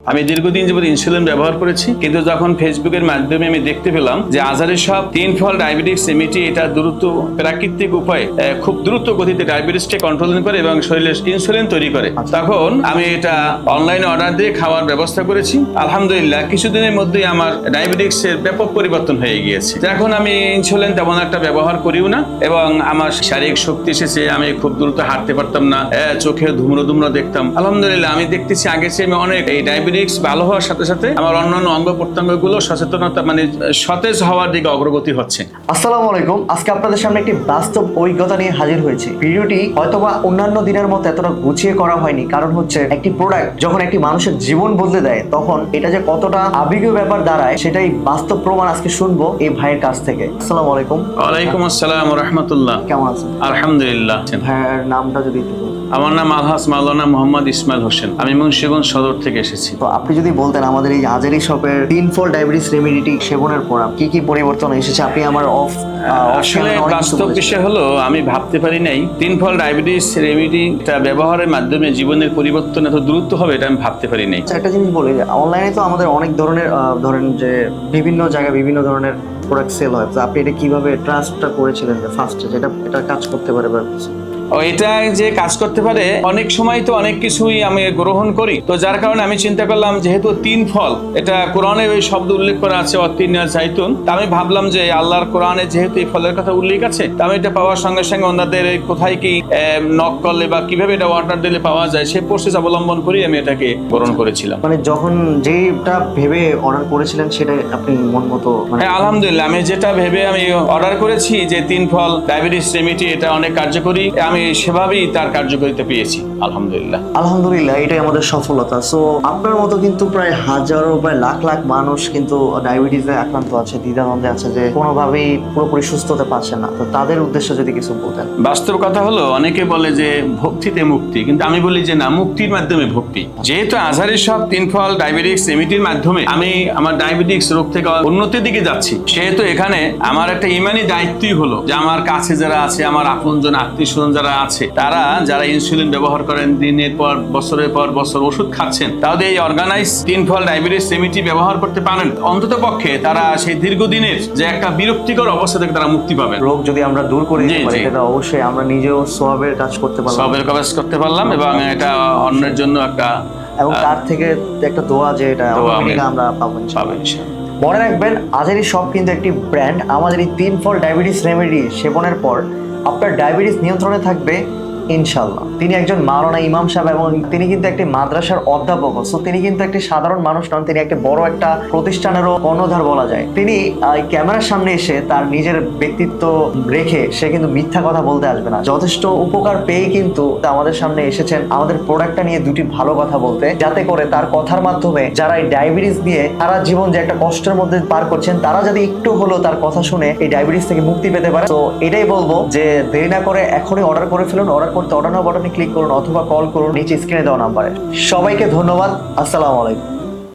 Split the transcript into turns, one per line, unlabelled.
আমি দীর্ঘদিন যাবত ইনসুলিন ব্যবহার করেছি, কিন্তু যখন ফেসবুকের মাধ্যমে আমি দেখতে পেলাম যে আজহারের সব 3 ফল ডায়াবেটিস রেমেডি এটা দ্রুত প্রাকৃতিক উপায়ে খুব দ্রুত গতিতে ডায়াবেটিসকে কন্ট্রোল করে এবং শরীরে ইনসুলিন তৈরি করে, তখন আমি এটা অনলাইনে অর্ডার দিয়ে খাওয়ার ব্যবস্থা করেছি। আলহামদুলিল্লাহ কিছুদিনের মধ্যেই আমার ডায়াবেটিক্সের ব্যাপক পরিবর্তন হয়ে গিয়েছে। এখন আমি ইনসুলিন তেমন একটা ব্যবহার করিও না এবং আমার শারীরিক শক্তি এসেছে। আমি খুব দ্রুত হাঁটতে পারতাম না, চোখে ধুমরো দেখতাম। আলহামদুলিল্লাহ আমি দেখতেছি আগে চেয়ে আমি অনেক এই ডায়াবেটিক্স ভালো হওয়ার সাথে সাথে আমার অন্যান্য অঙ্গ প্রত্যঙ্গ গুলো সচেতনতা মানে সতেজ হওয়ার দিকে অগ্রগতি হচ্ছে।
আসসালামু আলাইকুম। আজকে আপনাদের সামনে একটি বাস্তব অভিজ্ঞতা নিয়ে হাজির হয়েছে। ভিডিওটি হয়তোবা অন্যান্য দিনের মতো এতটা গুছিয়ে করা হয়নি, কারণ হচ্ছে একটি প্রোডাক্ট যখন একটি মানুষের জীবন বদলে দেয় তখন এটা যে কতটা আবেগীয় ব্যাপার দাঁড়ায় সেটাই বাস্তব প্রমাণ আজকে শুনবো এই ভাইয়ের কাছ থেকে। আসসালামু আলাইকুম।
ওয়ালাইকুম আসসালাম ওয়া রাহমাতুল্লাহ।
কেমন আছেন?
আলহামদুলিল্লাহ।
ভাইয়ের নামটা যদি একটু বলতেন।
আমার নাম আলহাজ মাওলানা মোহাম্মদ ইসমাইল হোসেন। আমি মুন্সিগঞ্জ সদর থেকে এসেছি।
তো আপনি যদি বলতেন আমাদের এই আজহারি শপের 3 ফল ডায়াবেটিস রেমেডিটি সেবনের পর কি কি পরিবর্তন এসেছে, আপনি আমার
আসলে বাস্তব বিষয় হলো আমি ভাবতে পারি নাই 3 ফল ডায়াবেটিস রেমেডিটা ব্যবহারের মাধ্যমে জীবনের পরিবর্তন এত দ্রুত হবে, এটা আমি ভাবতে পারি নাই।
একটা জিনিস বলি, অনলাইনে তো আমাদের অনেক ধরনের ধরেন যে বিভিন্ন জায়গায় বিভিন্ন ধরনের প্রোডাক্ট সেল হয়, তো আপনি এটা কিভাবে ট্রাস্টটা করেছিলেন যে ফার্স্টে যেটা এটা কাজ করতে পারে বা
এটা যে কাজ করতে পারে? অনেক সময় তো অনেক কিছুই আমি গ্রহণ করি, তো যার কারণে আমি চিন্তা করলাম যেহেতু 3 ফল, এটা কোরআনে ওই শব্দ উল্লেখ করা আছে অতিনা জাইতুন, আমি ভাবলাম যে আল্লাহর কোরআনে যেহেতু এই ফলের কথা উল্লেখ আছে, আমি এটা পাওয়ার সঙ্গে সঙ্গে ওনাদের কোথায় কি নক করলে বা কিভাবে এটা অর্ডার দিলে পাওয়া যায় সেই প্রসেস অবলম্বন করে আমি এটাকে গ্রহণ করেছিলাম।
মানে যখন যেটা ভেবে অর্ডার করেছিলেন সেটা আপনি মন মতো
হ্যাঁ আলহামদুলিল্লাহ, আমি যেটা ভেবে আমি অর্ডার করেছি যে 3 ফল ডায়াবেটিস রেমেডি এটা অনেক কার্যকরী, আমি সেভাবেই তার কার্যকারিতা পেয়েছি আলহামদুলিল্লাহ।
আলহামদুলিল্লাহ, এটাই আমাদের সফলতা। সো আপনার মতো কিন্তু প্রায় হাজারো প্রায় লাখ লাখ মানুষ কিন্তু ডায়াবেটিসে আক্রান্ত আছে, দ্বিধাদ্বন্দ্বে আছে যে কোনোভাবেই পুরোপুরি সুস্থ হতে পারছে না। তো তাদের উদ্দেশ্যে যদি কিছু বলতেন।
বাস্তব কথা হলো অনেকে বলে যে ভক্তিতে মুক্তি, কিন্তু আমি বলি যে না, মুক্তির মাধ্যমে ভক্তি। যেহেতু আজহারের সব 3 ফল ডায়াবেটিক্স রেমেডির মাধ্যমে আমি আমার ডায়াবেটিক্স রোগ থেকে উন্নতির দিকে যাচ্ছি, সেহেতু এখানে আমার একটা ইমানি দায়িত্বই হলো যে আমার কাছে যারা আছে, আমার আপনজন আত্মীয় স্বজন যারা আছে, তারা যারা ইনসুলিন ব্যবহার করেন, দিনের পর বছরের পর বছর ওষুধ খাচ্ছেন, তাদের এই অর্গানাইজ 3 ফল ডায়াবেটিস রেমেডি ব্যবহার করতে পারেন, অন্তত পক্ষে তারা সেই দীর্ঘদিনের যে একটা বিরক্তিকর অবস্থা থেকে তারা মুক্তি পাবে।
রোগ যদি আমরা দূর করে দিতে পারি তাহলে অবশ্যই আমরা নিজেও সওয়াবের কাজ করতে পারলাম,
সওয়াবের কাজ করতে পারলাম এবং এটা অন্যের জন্য একটা
এবং তার থেকে একটা দোয়া যে এটা আমরা পাবো ইনশাআল্লাহ। মনে রাখবেন, আজহারি শপ কিন্তু একটি ব্র্যান্ড। আমাদের এই 3 ফল ডায়াবেটিস রেমেডি সেবনের পর আপনার ডায়াবেটিস নিয়ন্ত্রণে থাকবে ইনশাল্লাহ। তিনি একজন মাওলানা ইমাম সাহেব এবং তিনি কিন্তু একটি মাদ্রাসার অধ্যাপক। সো তিনি কিন্তু একটি সাধারণ মানুষ নন, তিনি একটি বড় একটা প্রতিষ্ঠানেরও কর্ণধার বলা যায়। তিনি ক্যামেরার সামনে এসে তার নিজের ব্যক্তিত্ব রেখে সে কিন্তু মিথ্যা কথা বলতে আসবে না। যথেষ্ট উপকার পেয়ে কিন্তু আমাদের সামনে এসেছেন আমাদের প্রোডাক্টটা নিয়ে দুটি ভালো কথা বলতে, যাতে করে তার কথার মাধ্যমে যারা এই ডায়াবেটিস নিয়ে সারা জীবন যে একটা কষ্টের মধ্যে পার করছেন, তারা যদি একটু হলেও তার কথা শুনে এই ডায়াবেটিস থেকে মুক্তি পেতে পারে। তো এটাই বলবো যে দেরি না করে এখনই অর্ডার করে ফেলুন। অর্ডার করতে অর্ডার নাও বাটনে ক্লিক করুন অথবা কল করুন নিচে স্ক্রিনে দেওয়া নাম্বারে। সবাইকে ধন্যবাদ। আসসালামু আলাইকুম।